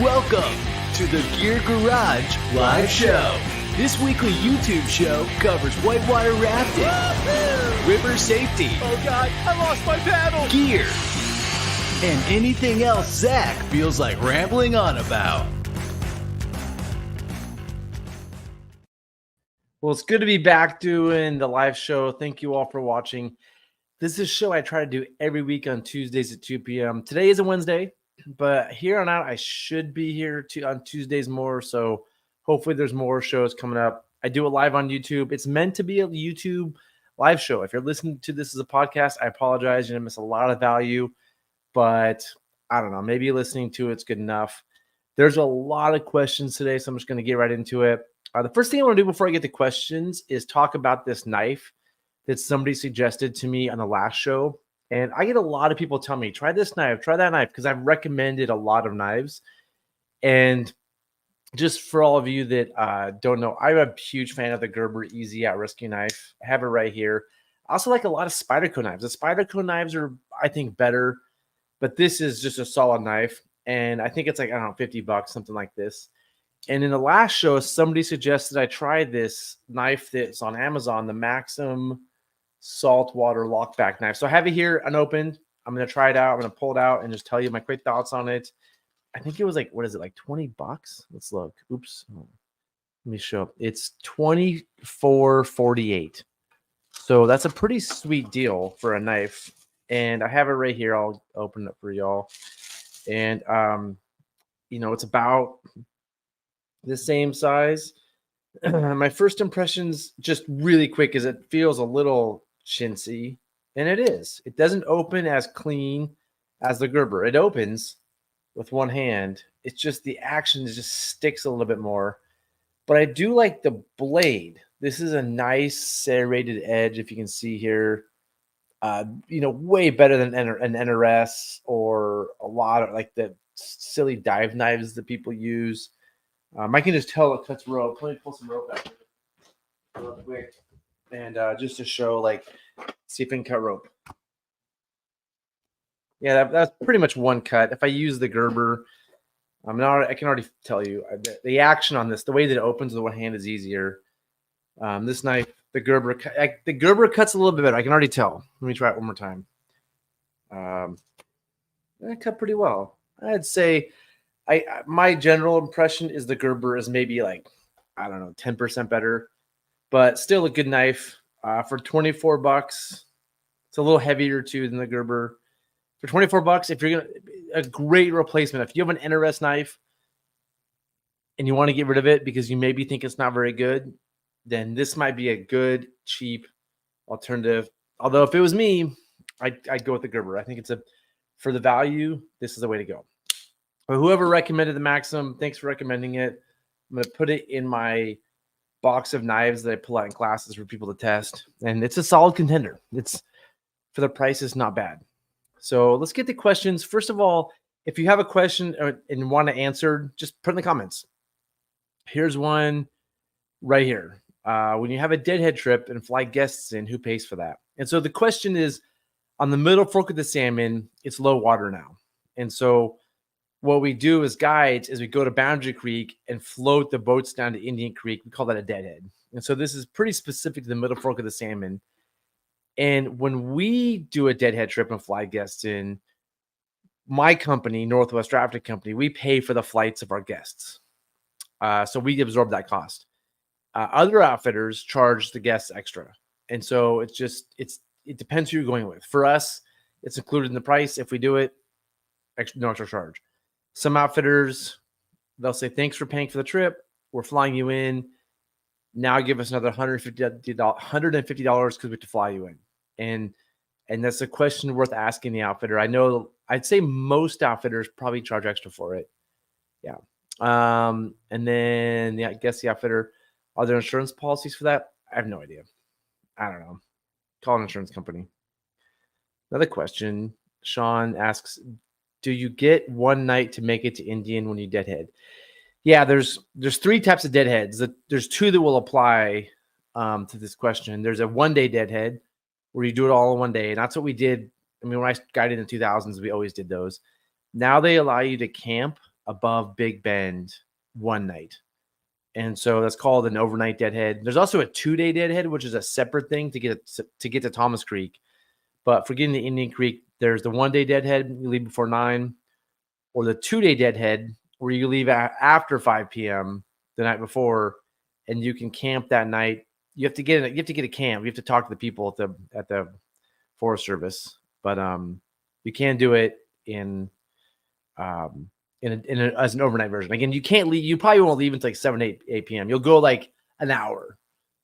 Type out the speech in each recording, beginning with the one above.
Welcome to the Gear Garage Live Show. This weekly YouTube show covers whitewater rafting, river safety, Oh God, I lost my paddle! gear, and anything else Zach feels like rambling on about. Well, it's good to be back doing the live show. Thank you all for watching. This is a show I try to do every week on Tuesdays at 2 p.m. Today is a Wednesday, but here on out, I should be here on Tuesdays more. So hopefully there's more shows coming up. I do it live on YouTube. It's meant to be a YouTube live show. If you're listening to this as a podcast, I apologize. You're going to miss a lot of value, but I don't know. Maybe listening to it's good enough. There's a lot of questions today, so I'm just going to get right into it. The first thing I want to do before I get to questions is talk about this knife that somebody suggested to me on the last show. And I get a lot of people tell me, try this knife, try that knife, because I've recommended a lot of knives. And just for all of you that don't know, I'm a huge fan of the Gerber Easy Out Rescue Knife. I have it right here. I also like a lot of Spyderco knives. The Spyderco knives are, I think, better, but this is just a solid knife. And I think it's like, I don't know, $50, something like this. And in the last show, somebody suggested I try this knife that's on Amazon, the Maxim saltwater lockback knife. So I have it here unopened. I'm going to try it out. I'm going to pull it out and just tell you my quick thoughts on it. I think it was like, what is it, like $20? Let's look. Oops. Let me show. It's $24.48. So that's a pretty sweet deal for a knife. And I have it right here. I'll open it for y'all. And, it's about the same size. My first impressions, just really quick, is it feels a little chintzy, and it is. It doesn't open as clean as the Gerber. It opens with one hand. It's just the action just sticks a little bit more. But I do like the blade. This is a nice serrated edge, if you can see here. Way better than an NRS or a lot of like the silly dive knives that people use. I can just tell it cuts rope. Let me pull some rope out here real quick. And just to show, see if I can cut rope. Yeah, that's pretty much one cut. If I use the Gerber, I can already tell you the action on this, the way that it opens with one hand is easier. This knife, the Gerber cuts a little bit better. I can already tell. Let me try it one more time. That cut pretty well. I'd say my general impression is the Gerber is maybe 10% better, but still a good knife. For $24, it's a little heavier too than the Gerber. For $24, if you're a great replacement. If you have an NRS knife and you want to get rid of it because you maybe think it's not very good, then this might be a good, cheap alternative. Although if it was me, I'd go with the Gerber. I think for the value, this is the way to go. But whoever recommended the Maxim, thanks for recommending it. I'm going to put it in my box of knives that I pull out in classes for people to test. And it's a solid contender. It's, for the price, it's not bad. So let's get to questions. First of all, if you have a question and want to answer, just put in the comments. Here's one right here. When you have a deadhead trip and fly guests in, who pays for that? And so the question is, on the middle fork of the Salmon, it's low water now. And so what we do as guides is we go to Boundary Creek and float the boats down to Indian Creek. We call that a deadhead. And so this is pretty specific to the middle fork of the Salmon. And when we do a deadhead trip and fly guests in, my company, Northwest Rafting Company, we pay for the flights of our guests. So we absorb that cost. Other outfitters charge the guests extra. And so it depends who you're going with. For us, it's included in the price. If we do it, no extra charge. Some outfitters, they'll say, thanks for paying for the trip. We're flying you in. Now give us another $150 because we have to fly you in. And that's a question worth asking the outfitter. I know I'd say most outfitters probably charge extra for it. Yeah. And then I guess the outfitter, are there insurance policies for that? I have no idea. I don't know. Call an insurance company. Another question. Sean asks, do you get one night to make it to Indian when you deadhead? Yeah, there's three types of deadheads. There's two that will apply to this question. There's a one-day deadhead where you do it all in one day, and that's what we did. I mean, when I guided in the 2000s, we always did those. Now they allow you to camp above Big Bend one night. And so that's called an overnight deadhead. There's also a 2-day deadhead, which is a separate thing to get to Thomas Creek. But for getting to Indian Creek, there's the 1-day deadhead, you leave before 9, or the 2-day deadhead, where you leave after 5 p.m. the night before, and you can camp that night. You have to get a camp. You have to talk to the people at the Forest Service, but you can do it in as an overnight version. Again, you can't leave. You probably won't leave until like 7, 8 p.m. You'll go like an hour.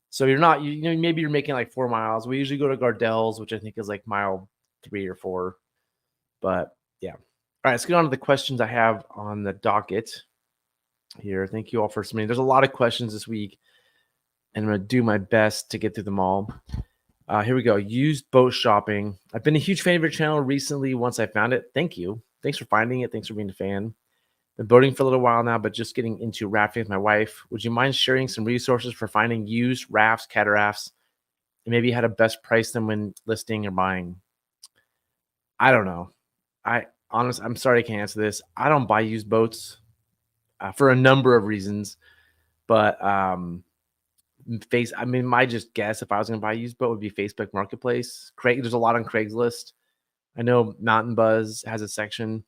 So you're not, maybe you're making like 4 miles. We usually go to Gardell's, which I think is like mile 3 or 4. But yeah. All right, let's get on to the questions I have on the docket here. Thank you all for submitting. There's a lot of questions this week, and I'm going to do my best to get through them all. Here we go. Used boat shopping. I've been a huge fan of your channel recently once I found it. Thank you. Thanks for finding it. Thanks for being a fan. Been boating for a little while now, but just getting into rafting with my wife. Would you mind sharing some resources for finding used rafts, catarafts, and maybe how to best price them when listing or buying? I don't know. I'm sorry I can't answer this. I don't buy used boats for a number of reasons, but my just guess if I was going to buy a used boat would be Facebook Marketplace. There's a lot on Craigslist. I know Mountain Buzz has a section.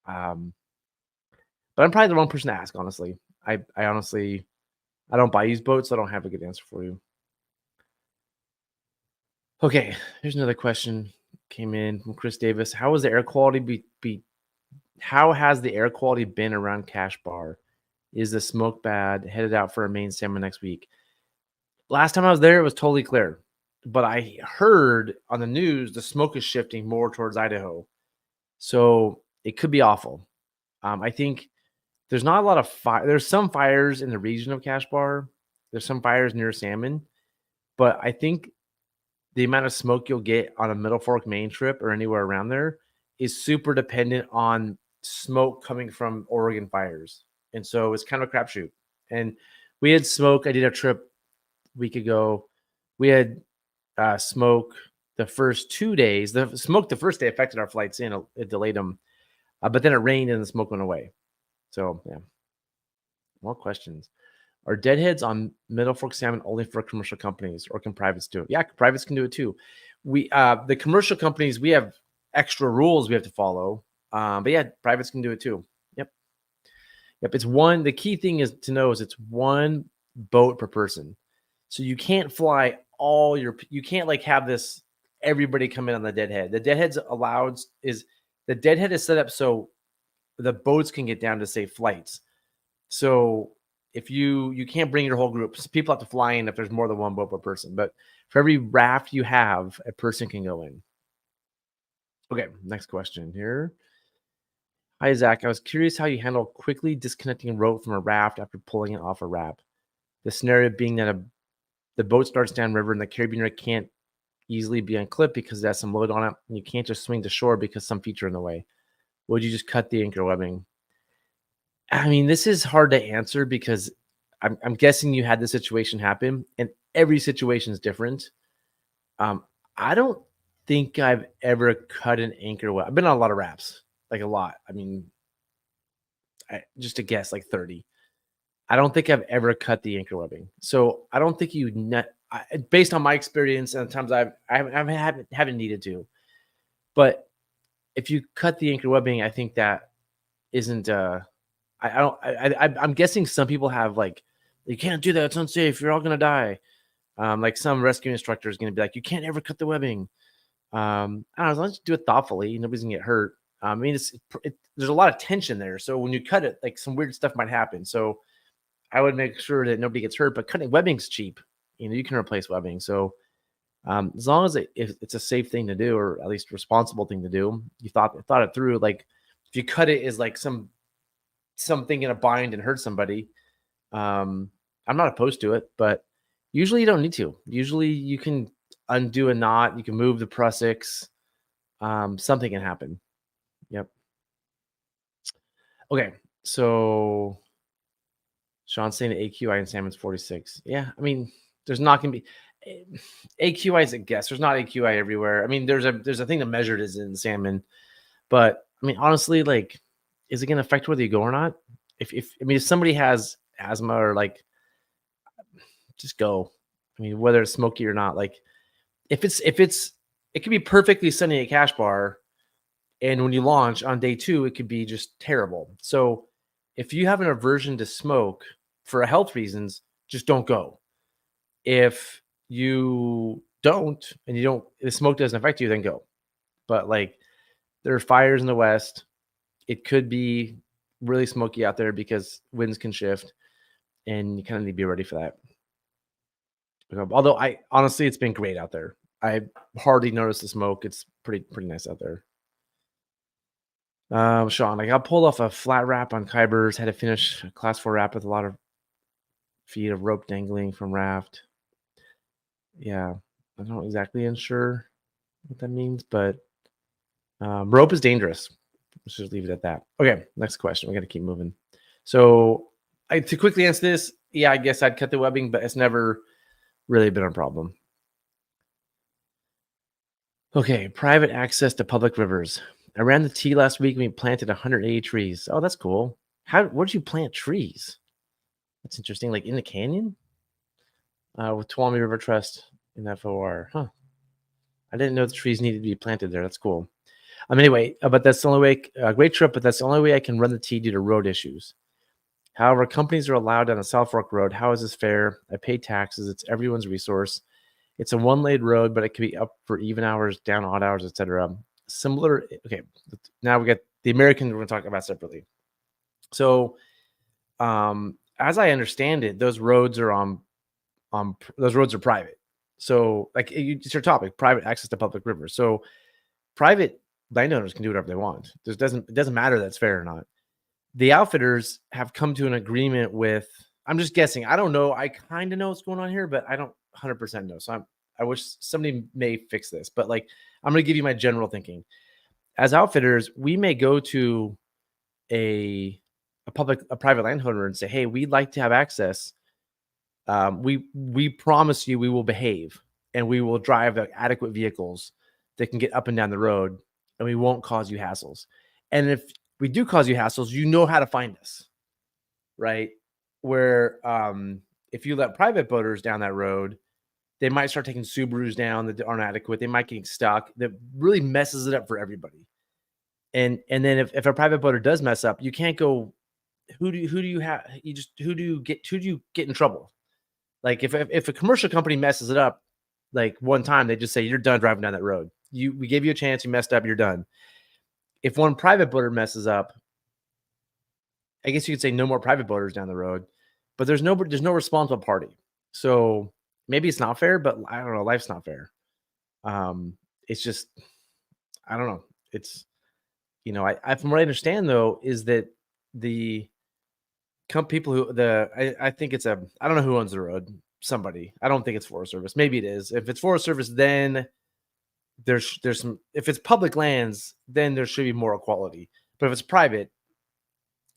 But I'm probably the wrong person to ask, honestly. I honestly don't buy used boats, so I don't have a good answer for you. Okay, here's another question. Came in from Chris Davis. How has the air quality been around Cash Bar? Is the smoke bad? Headed out for a Maine salmon next week. Last time I was there, it was totally clear. But I heard on the news the smoke is shifting more towards Idaho. So it could be awful. I think there's not a lot of fire. There's some fires in the region of Cash Bar. There's some fires near Salmon. But I think the amount of smoke you'll get on a Middle Fork Maine trip or anywhere around there is super dependent on smoke coming from Oregon fires. And so it's kind of a crapshoot. And we had smoke. I did a trip a week ago. We had smoke the first 2 days. The smoke the first day affected our flights in. It delayed them. But then it rained and the smoke went away. So, yeah. More questions. Are deadheads on Middle Fork salmon only for commercial companies, or can privates do it? Yeah, privates can do it too. The commercial companies, we have extra rules we have to follow. But yeah, privates can do it too. Yep. It's one. The key thing is to know is it's one boat per person. So you can't fly you can't like have this everybody come in on the deadhead. The deadhead's allowed the deadhead is set up so the boats can get down to safe flights. So if you can't bring your whole group, so people have to fly in if there's more than one boat per person. But for every raft you have, a person can go in. Okay, next question here. Hi, Zach. I was curious how you handle quickly disconnecting a rope from a raft after pulling it off a raft. The scenario being that the boat starts downriver and the carabiner can't easily be unclipped because it has some load on it, and you can't just swing to shore because some feature in the way. Would you just cut the anchor webbing? I mean, this is hard to answer because I'm guessing you had the situation happen, and every situation is different. I don't think I've ever cut an anchor web. I've been on a lot of rafts, like a lot. I mean, just to guess, like 30. I don't think I've ever cut the anchor webbing. So I don't think based on my experience and the times I haven't needed to. But if you cut the anchor webbing, I think that isn't. I'm guessing some people have like, you can't do that. It's unsafe. You're all gonna die. Like some rescue instructor is gonna be like, you can't ever cut the webbing. I don't know, as long as you do it thoughtfully, nobody's gonna get hurt. I mean, there's a lot of tension there. So when you cut it, like some weird stuff might happen. So I would make sure that nobody gets hurt. But cutting webbing's cheap. You can replace webbing. So as long as it's a safe thing to do, or at least responsible thing to do, you thought it through. Like if you cut it is like something in a bind and hurt somebody, I'm not opposed to it, but usually you don't need to. Usually you can undo a knot, you can move the prusiks, something can happen. Yep. Okay, so Sean's saying the AQI in salmon's 46. Yeah, I mean, there's not gonna be AQI is a guess. There's not AQI everywhere. I mean, there's a thing that measured is in salmon, but I mean, honestly, like is it going to affect whether you go or not? If somebody has asthma or like, just go. I mean, whether it's smoky or not, like if it's it could be perfectly sunny at Cash Bar, and when you launch on day 2, it could be just terrible. So if you have an aversion to smoke for health reasons, just don't go. If you don't, and the smoke doesn't affect you, then go. But like, there are fires in the West. It could be really smoky out there because winds can shift, and you kind of need to be ready for that. Although honestly, it's been great out there. I hardly noticed the smoke. It's pretty nice out there. Sean, I got pulled off a flat wrap on Kybers. Had to finish a class 4 wrap with a lot of feet of rope dangling from Raft. Yeah, I'm not exactly unsure what that means, but rope is dangerous. Let's just leave it at that. Okay, next question. We got to keep moving. So, to quickly answer this, yeah, I guess I'd cut the webbing, but it's never really been a problem. Okay, private access to public rivers. I ran the T last week and we planted 180 trees. Oh, that's cool. Where did you plant trees? That's interesting. Like in the canyon? With Tuolumne River Trust in FOR. Huh. I didn't know the trees needed to be planted there. That's cool. Anyway, but that's the only way. Great trip, but that's the only way I can run the T due to road issues. However, companies are allowed on a South Fork road. How is this fair? I pay taxes. It's everyone's resource. It's a 1-lane road, but it can be up for even hours, down odd hours, etc. Similar. Okay, now we get the Americans we're going to talk about separately. So, as I understand it, those roads are those roads are private. So, like, it's your topic: private access to public rivers. So, private landowners can do whatever they want. It doesn't matter that's fair or not. The outfitters have come to an agreement with. I'm just guessing. I don't know. I kind of know what's going on here, but I don't 100% know. So I wish somebody may fix this. But like, I'm going to give you my general thinking. As outfitters, we may go to a private landowner and say, "Hey, we'd like to have access. We promise you we will behave and we will drive adequate vehicles that can get up and down the road, and we won't cause you hassles. And if we do cause you hassles, you know how to find us, right?" Where if you let private boaters down that road, they might start taking Subarus down that aren't adequate. They might get stuck. That really messes it up for everybody. And then if a private boater does mess up, you can't go. Who do you have? Who do you get in trouble? Like if a commercial company messes it up, like one time, they just say you're done driving down that road. We gave you a chance, you messed up, you're done. If one private boater messes up, I guess you could say no more private boaters down the road, but there's no responsible party. So maybe it's not fair, but I don't know. Life's not fair. It's just, I don't know. It's, I from what I understand though, is that the people who I think it's I don't know who owns the road. Somebody. I don't think it's Forest Service. Maybe it is. If it's Forest Service, then there's some. If it's public lands, then there should be more equality. But if it's private,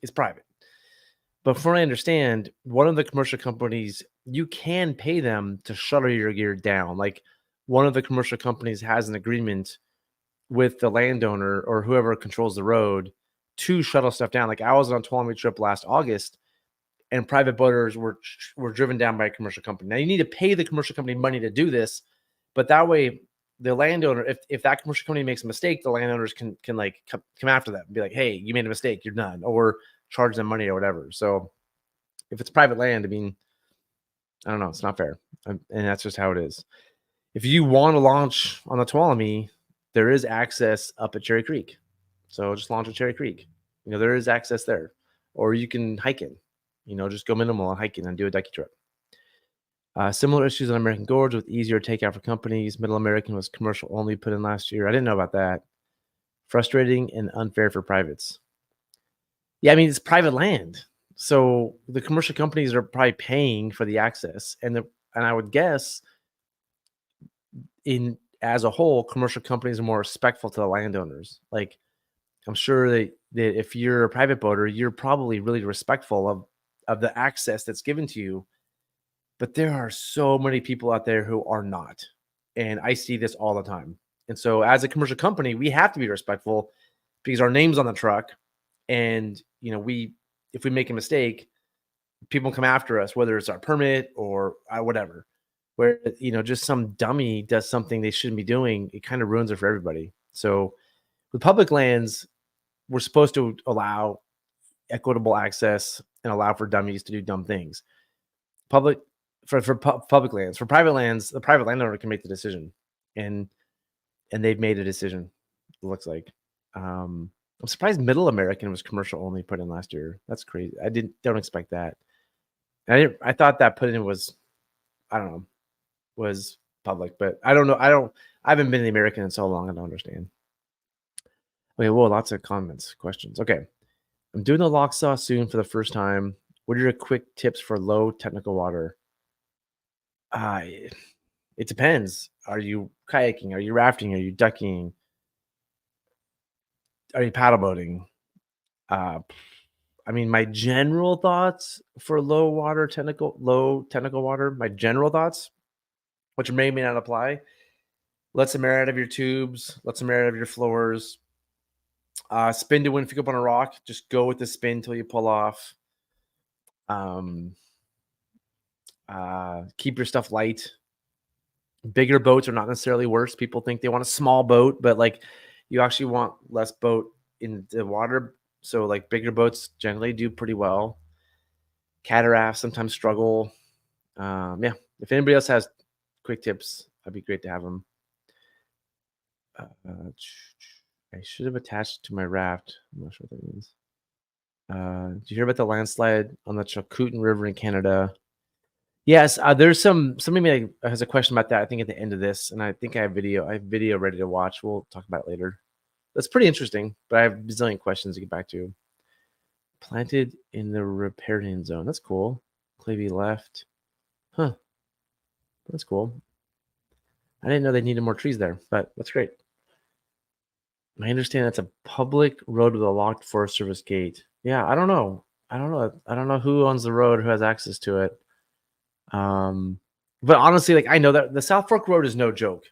it's private. But from what I understand, one of the commercial companies, you can pay them to shuttle your gear down. Like one of the commercial companies has an agreement with the landowner or whoever controls the road to shuttle stuff down. Like I was on a Tuolumne trip last August, and private boaters were driven down by a commercial company. Now you need to pay the commercial company money to do this, but that way the landowner, if that commercial company makes a mistake, the landowners can like come after that and be like, "Hey, you made a mistake, you're done," or charge them money or whatever. So if it's private land, I mean, I don't know, it's not fair, and that's just how it is. If you want to launch on the Tuolumne, there is access up at Cherry Creek, so just launch at Cherry Creek. There is access there, or you can hike in. Just go minimal on hiking and do a ducky trip. Similar issues on American Gorge with easier takeout for companies. Middle American was commercial only put in last year. I didn't know about that. Frustrating and unfair for privates. Yeah, I mean, it's private land. So the commercial companies are probably paying for the access. And I would guess as a whole, commercial companies are more respectful to the landowners. Like I'm sure that if you're a private boater, you're probably really respectful of the access that's given to you. But there are so many people out there who are not. And I see this all the time. And so as a commercial company, we have to be respectful because our name's on the truck And, if we make a mistake, people come after us, whether it's our permit or whatever, where, just some dummy does something they shouldn't be doing. It kind of ruins it for everybody. So with public lands, we're supposed to allow equitable access and allow for dummies to do dumb things. Public lands, for private lands, the private landowner can make the decision, and they've made a decision. It looks like. I'm surprised Middle American was commercial only put in last year. That's crazy. I don't expect that. I thought that put in was, I don't know, was public, but I don't know. I haven't been in the American in so long. I don't understand. Okay, well, lots of comments, questions. Okay, I'm doing the lock saw soon for the first time. What are your quick tips for low technical water? It depends. Are you kayaking? Are you rafting? Are you ducking? Are you paddle boating? My general thoughts for low technical water, my general thoughts, which may or may not apply. Let some air out of your tubes. Let some air out of your floors. Spin to win if you go up on a rock. Just go with the spin till you pull off. Keep your stuff light. Bigger boats are not necessarily worse. People think they want a small boat, but like you actually want less boat in the water. So like bigger boats generally do pretty well. Cataracts sometimes struggle. If anybody else has quick tips, that'd be great to have them. I should have attached to my raft. I'm not sure what that means. Did you hear about the landslide on the Chilcotin River in Canada? Yes, there's somebody has a question about that, I think at the end of this, and I think I have video ready to watch. We'll talk about it later. That's pretty interesting, but I have a bazillion questions to get back to. Planted in the riparian zone. That's cool. Clavey left. Huh. That's cool. I didn't know they needed more trees there, but that's great. I understand that's a public road with a locked Forest Service gate. Yeah, I don't know. I don't know who owns the road, who has access to it. But honestly, like I know that the South Fork Road is no joke.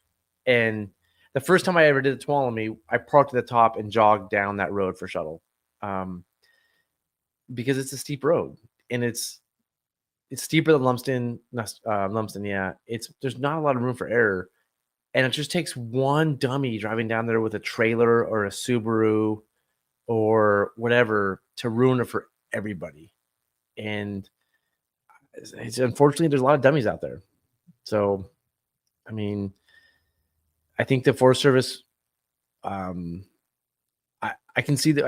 And the first time I ever did the Tuolumne, I parked at the top and jogged down that road for shuttle. Because it's a steep road and it's steeper than Lumsden. Yeah. There's not a lot of room for error. And it just takes one dummy driving down there with a trailer or a Subaru or whatever to ruin it for everybody. And it's unfortunately there's a lot of dummies out there. So, I think the Forest Service, I can see the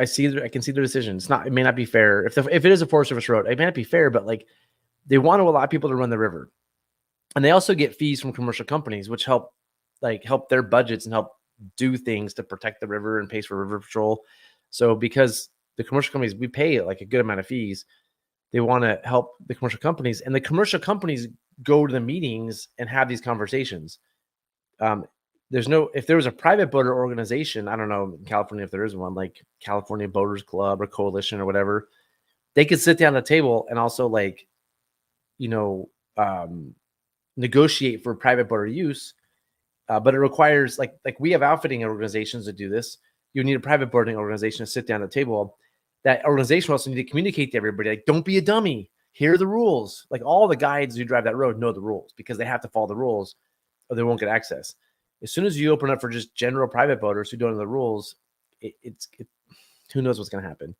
decision. It may not be fair if it is a Forest Service road. It may not be fair, but like they want to allow people to run the river, and they also get fees from commercial companies, which help their budgets and help do things to protect the river and pays for river patrol. So because the commercial companies, we pay like a good amount of fees, they want to help the commercial companies, and the commercial companies go to the meetings and have these conversations. If there was a private boater organization, I don't know in California if there is one, like California Boaters Club or Coalition or whatever, they could sit down at the table and also negotiate for private boater use. But it requires like we have outfitting organizations that do this. You need a private boating organization to sit down at the table. That organization also need to communicate to everybody, like, don't be a dummy. Here are the rules. Like all the guides who drive that road know the rules because they have to follow the rules or they won't get access. As soon as you open up for just general private boaters who don't know the rules, who knows what's going to happen.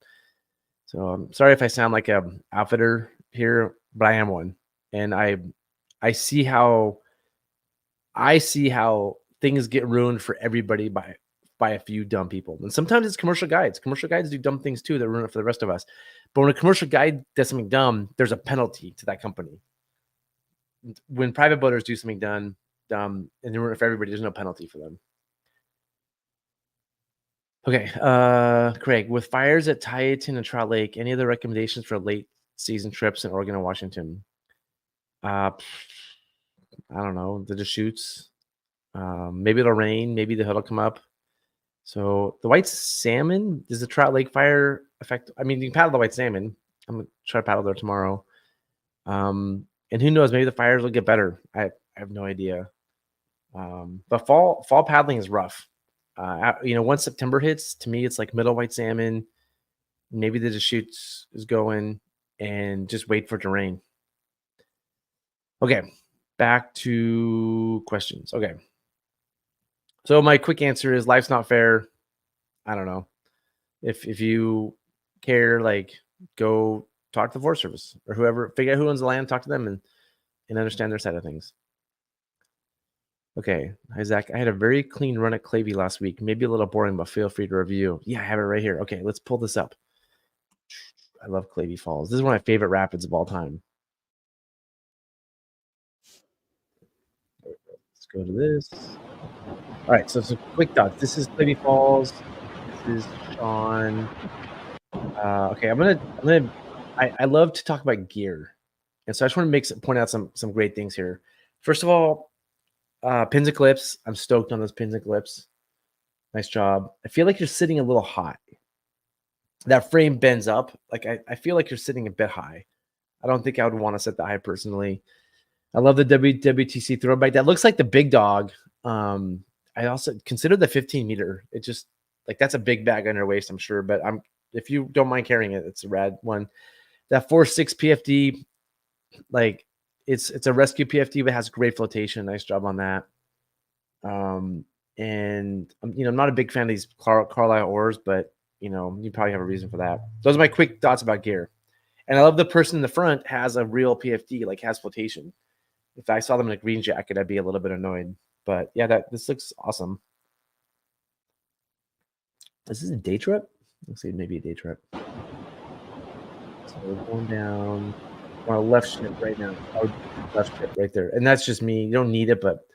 So I'm sorry if I sound like a outfitter here, but I am one. And I see how things get ruined for everybody by a few dumb people. And sometimes it's commercial guides. Commercial guides do dumb things too that ruin it for the rest of us. But when a commercial guide does something dumb, there's a penalty to that company. When private boaters do something dumb and they ruin it for everybody, there's no penalty for them. Okay, Craig, with fires at Tieton and Trout Lake, any other recommendations for late season trips in Oregon and Washington? I don't know, the Deschutes. Maybe it'll rain. Maybe the hood will come up. So the white salmon, does the Trout Lake fire affect? You can paddle the white salmon. I'm gonna try to paddle there tomorrow. And who knows? Maybe the fires will get better. I have no idea. But fall paddling is rough. Once September hits, to me, it's like middle white salmon, Maybe the chutes is going and just wait for it to rain. Okay, back to questions. Okay. So my quick answer is life's not fair. I don't know. If you care, like go talk to the Forest Service or whoever, figure out who owns the land, talk to them and understand their side of things. Okay. Hi, Zach. I had a very clean run at Clavey last week. Maybe a little boring, but feel free to review. Yeah, I have it right here. Okay, let's pull this up. I love Clavey Falls. This is one of my favorite rapids of all time. Let's go to this. All right, so some quick thoughts. This is Clavey Falls. This is Sean. Okay, I love to talk about gear, and so I just want to point out some great things here. First of all, pins and clips. I'm stoked on those pins and clips. Nice job. I feel like you're sitting a little high. That frame bends up. Like I feel like you're sitting a bit high. I don't think I would want to set that high personally. I love the WTC throw bike. That looks like the big dog. I also consider the 15 meter. It just like that's a big bag on your waist, I'm sure. But if you don't mind carrying it, it's a rad one. That 4.6 PFD, like it's a rescue PFD, but has great flotation. Nice job on that. And I'm not a big fan of these Carlisle oars, but you probably have a reason for that. Those are my quick thoughts about gear. And I love the person in the front has a real PFD, like has flotation. If I saw them in a green jacket, I'd be a little bit annoyed. But yeah, this looks awesome. Is this a day trip? Looks like maybe a day trip. So we're going down on a left ship right now. Left ship right there. And that's just me. You don't need it, but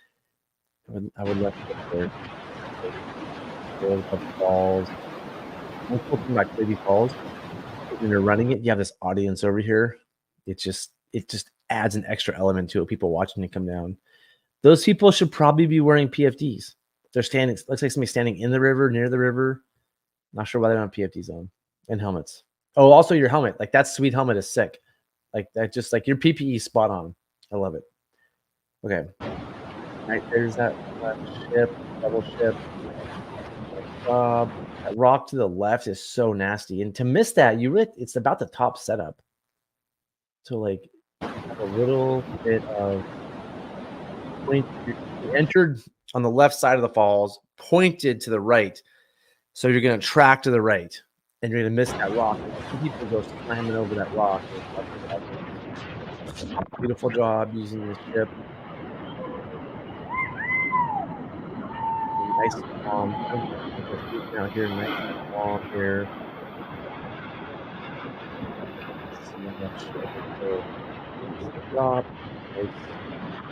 I would left ship there. Falls. One cool thing about Colby Falls, when you're running it, you have this audience over here. It just adds an extra element to it. People watching it come down. Those people should probably be wearing PFDs. They're standing. Looks like somebody standing in the river, near the river. Not sure why they don't have PFDs on and helmets. Oh, also your helmet. Like that sweet helmet is sick. Like that, just like your PPE is spot on. I love it. Okay. All right, there's that left ship, double ship. That rock to the left is so nasty, and to miss that, it's about the top setup. So like a little bit of point. You entered on the left side of the falls, pointed to the right, so you're going to track to the right, and you're going to miss that rock. People go slamming over that rock. Beautiful job using the ship. Nice calm. Out here, nice calm here. Drop.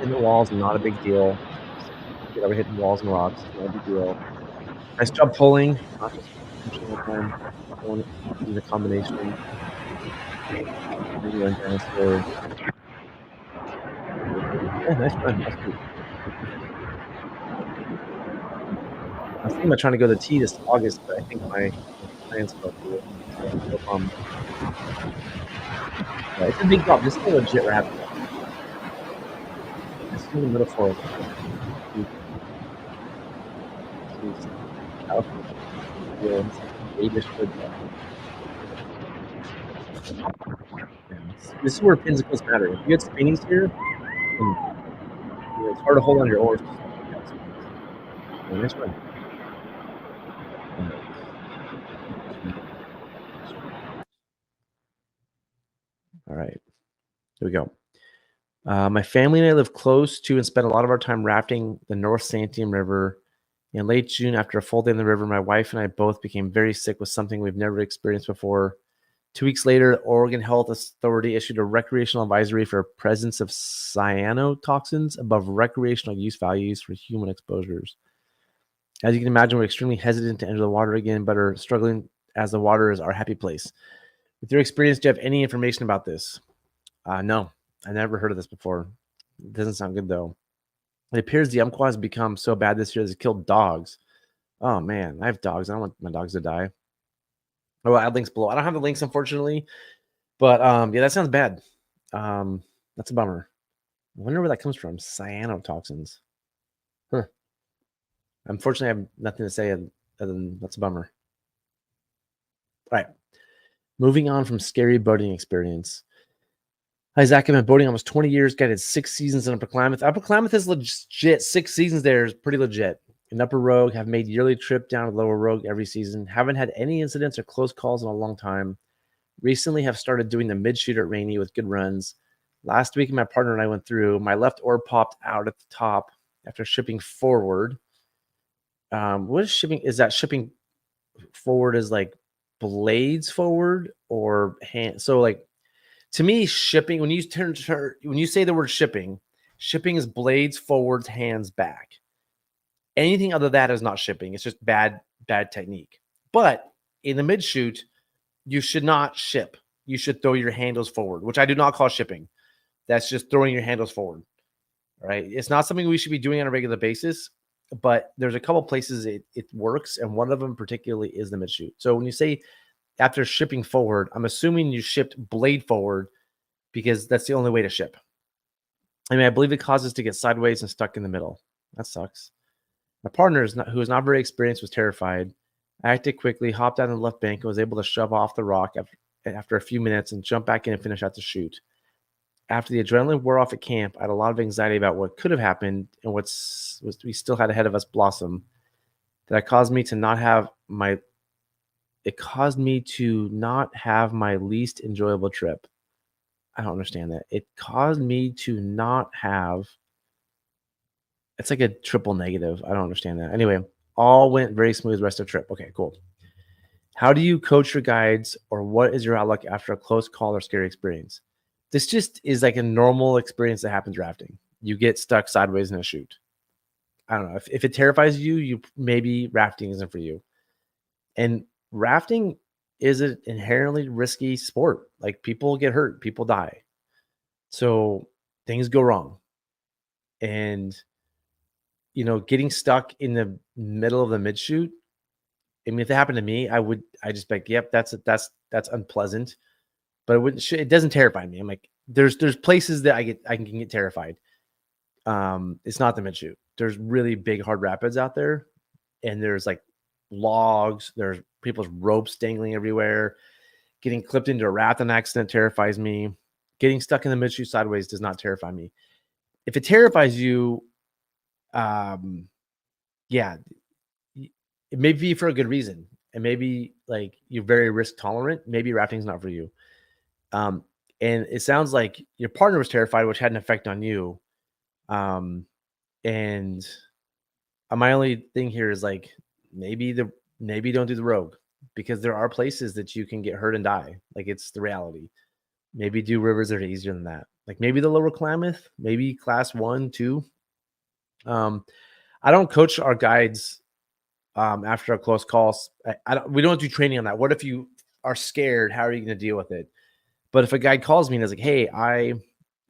In the walls, not a big deal. Get over hitting walls and rocks, not a big deal. Nice job pulling, not just pushing the time. Going in the combination. Maybe went down slow. Yeah, nice run. That's good. I was thinking about trying to go to the T this August, but I think my plans fell through. Yeah, it's a big drop. This is a legit raft. This is in the middle for this is where pins and clips matter. If you get spinnies here, it's hard to hold on your oars. Nice run. All right, here we go. My family and I live close to and spent a lot of our time rafting the North Santiam River. In late June, after a full day in the river, my wife and I both became very sick with something we've never experienced before. 2 weeks later, the Oregon Health Authority issued a recreational advisory for presence of cyanotoxins above recreational use values for human exposures. As you can imagine, we're extremely hesitant to enter the water again, but are struggling as the water is our happy place. With your experience, do you have any information about this? No, I never heard of this before. It doesn't sound good, though. It appears the Umpqua has become so bad this year that it's killed dogs. Oh, man, I have dogs. I don't want my dogs to die. Oh, I'll add links below. I don't have the links, unfortunately. But, yeah, that sounds bad. That's a bummer. I wonder where that comes from. Cyanotoxins. Huh. Unfortunately, I have nothing to say other than that's a bummer. All right. Moving on from scary boating experience. Hi, Zach. I've been boating almost 20 years. Guided 6 seasons in Upper Klamath. Upper Klamath is legit. 6 seasons there is pretty legit. In Upper Rogue, have made yearly trip down to Lower Rogue every season. Haven't had any incidents or close calls in a long time. Recently have started doing the mid-shoot at Rainy with good runs. Last week, my partner and I went through. My left oar popped out at the top after shipping forward. What is shipping? Is that shipping forward is like blades forward or hand? So like to me, shipping when you when you say the word shipping is blades forwards, hands back. Anything other than that is not shipping. It's just bad technique. But in the mid shoot, you should not ship. You should throw your handles forward, which I do not call shipping. That's just throwing your handles forward. Right? It's not something we should be doing on a regular basis, but there's a couple places it works, and one of them particularly is the mid shoot. So when you say after shipping forward, I'm assuming you shipped blade forward because that's the only way to ship. I mean, I believe it causes to get sideways and stuck in the middle. That sucks. My partner, who is not very experienced, was terrified. I acted quickly, hopped down the left bank, and was able to shove off the rock after a few minutes and jump back in and finish out the shoot. After the adrenaline wore off at camp, I had a lot of anxiety about what could have happened and we still had ahead of us blossom. That caused me to not have my least enjoyable trip. I don't understand that. It caused me to not have. It's like a triple negative. I don't understand that. Anyway, all went very smooth rest of the trip. Okay, cool. How do you coach your guides, or what is your outlook after a close call or scary experience? This just is like a normal experience that happens rafting. You get stuck sideways in a chute. I don't know. If it terrifies you, maybe rafting isn't for you. And rafting is an inherently risky sport. Like people get hurt, people die. So things go wrong. And getting stuck in the middle of the mid shoot. I mean, if it happened to me, I just be like, yep, that's unpleasant. But it doesn't terrify me. I'm like, there's places that I can get terrified. It's not the mid shoot. There's really big hard rapids out there, and there's like logs. There's people's ropes dangling everywhere. Getting clipped into a raft on accident terrifies me. Getting stuck in the mid shoot sideways does not terrify me. If it terrifies you, yeah, it may be for a good reason, and maybe like you're very risk tolerant. Maybe rafting's not for you. And it sounds like your partner was terrified, which had an effect on you. And my only thing here is like, maybe don't do the rogue, because there are places that you can get hurt and die. Like, it's the reality. Maybe do rivers that are easier than that. Like maybe the Lower Klamath, maybe class 1, 2. I don't coach our guides after a close call. We don't do training on that. What if you are scared? How are you going to deal with it? But if a guide calls me and is like, hey, I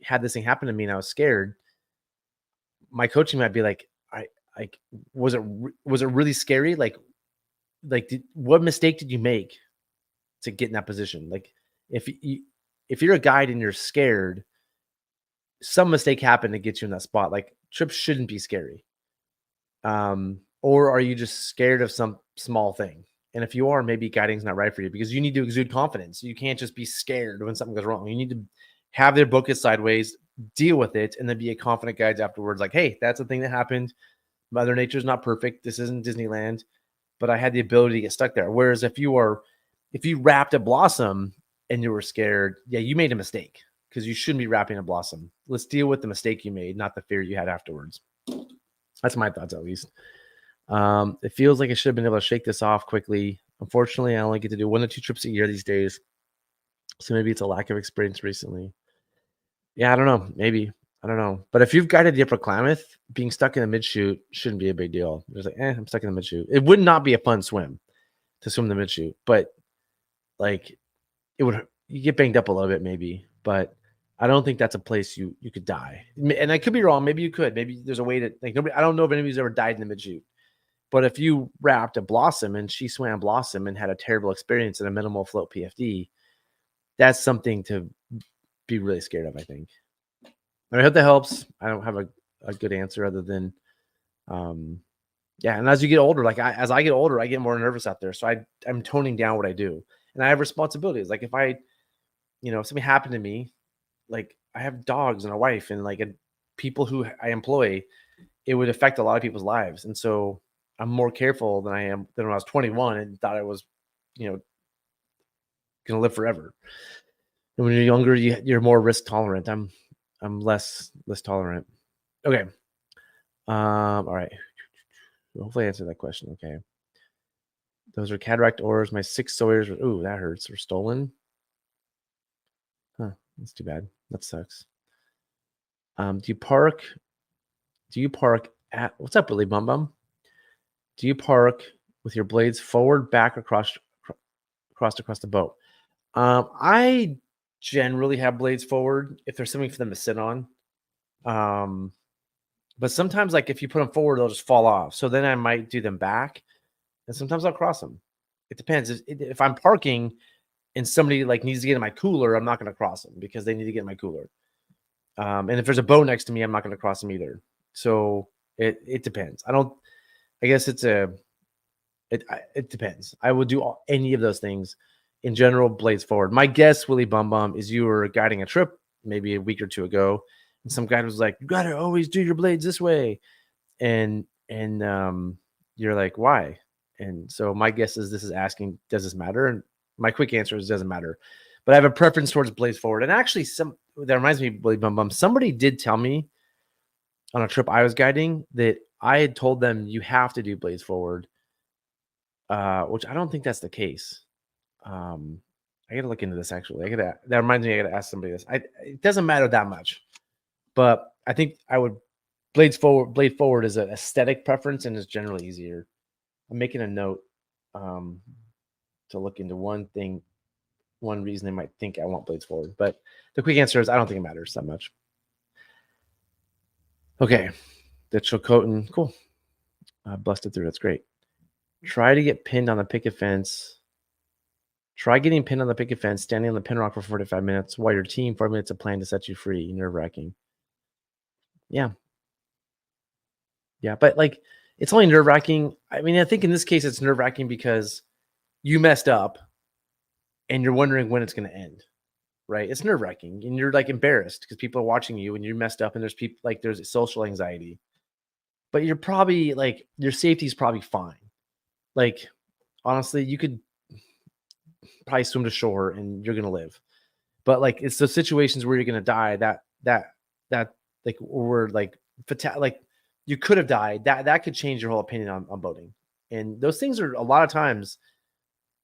had this thing happen to me and I was scared, my coaching might be like, was it really scary? Like what mistake did you make to get in that position? Like if you're a guide and you're scared, some mistake happened to get you in that spot. Like trips shouldn't be scary. Or are you just scared of some small thing? And if you are, maybe guiding's not right for you, because you need to exude confidence. You can't just be scared when something goes wrong. You need to have their book it sideways, deal with it, and then be a confident guide afterwards. Like, hey, that's a thing that happened. Mother Nature's not perfect. This isn't Disneyland, but I had the ability to get stuck there. Whereas if you wrapped a blossom and you were scared, yeah, you made a mistake, because you shouldn't be wrapping a blossom. Let's deal with the mistake you made, not the fear you had afterwards. That's my thoughts, at least. It feels like I should have been able to shake this off quickly. Unfortunately, I only get to do 1 to 2 trips a year these days. So maybe it's a lack of experience recently. Yeah, I don't know. Maybe. I don't know. But if you've guided the Upper Klamath, being stuck in the mid-shoot shouldn't be a big deal. It's like, I'm stuck in the mid-shoot. It would not be a fun swim to swim the mid-shoot. But, like, you get banged up a little bit maybe. But I don't think that's a place you could die. And I could be wrong. Maybe you could. Maybe there's a way to, like, I don't know if anybody's ever died in the mid-shoot. But if you wrapped a blossom and she swam blossom and had a terrible experience in a minimal float PFD, that's something to be really scared of, I think. I hope that helps. I don't have a good answer other than, yeah. And as you get older, like as I get older, I get more nervous out there. So I'm toning down what I do. and I have responsibilities. Like if if something happened to me, like I have dogs and a wife and like people who I employ, it would affect a lot of people's lives. And so I'm more careful than when I was 21 and thought I was, going to live forever. And when you're younger, you're more risk tolerant. I'm less tolerant. Okay. All right. Hopefully I answered that question. Okay. Those are cataract oars. My 6 Sawyers. Ooh, that hurts. Were stolen. Huh. That's too bad. That sucks. Do you park at, what's up, Willie Bum Bum? Do you park with your blades forward, back, across the boat? I generally have blades forward if there's something for them to sit on. But sometimes, like if you put them forward, they'll just fall off. So then I might do them back, and sometimes I'll cross them. It depends. If I'm parking and somebody like needs to get in my cooler, I'm not going to cross them because they need to get in my cooler. And if there's a boat next to me, I'm not going to cross them either. So it depends. I guess it depends. I would do any of those things. In general, blades forward. My guess, Willie Bum Bum, is you were guiding a trip maybe a week or two ago, and some guy was like, "You got to always do your blades this way," and you're like, "Why?" And so my guess is this is asking, "Does this matter?" And my quick answer is, "Doesn't matter." But I have a preference towards blades forward. And actually, that reminds me, Willie Bum Bum. Somebody did tell me on a trip I was guiding that I had told them you have to do blades forward, which I don't think that's the case. I gotta look into this actually. That reminds me, I gotta ask somebody this. It doesn't matter that much, but I think I would blade forward is an aesthetic preference and is generally easier. I'm making a note to look into one reason they might think I want blades forward. But the quick answer is I don't think it matters that much. Okay, the Chilcotin, cool. Busted through. That's great. Try to get pinned on the picket fence. Try getting pinned on the picket fence, standing on the pin rock for 45 minutes while your team 4 minutes of plan to set you free. Nerve-wracking. Yeah. Yeah, but like it's only nerve-wracking. I mean, I think in this case it's nerve-wracking because you messed up and you're wondering when it's going to end. Right? It's nerve-wracking and you're like embarrassed because people are watching you and you messed up and there's social anxiety. But you're probably like your safety is probably fine. Like honestly, you could probably swim to shore and you're gonna live. But like it's the situations where you're gonna die that like or like like you could have died. That could change your whole opinion on boating. And those things are a lot of times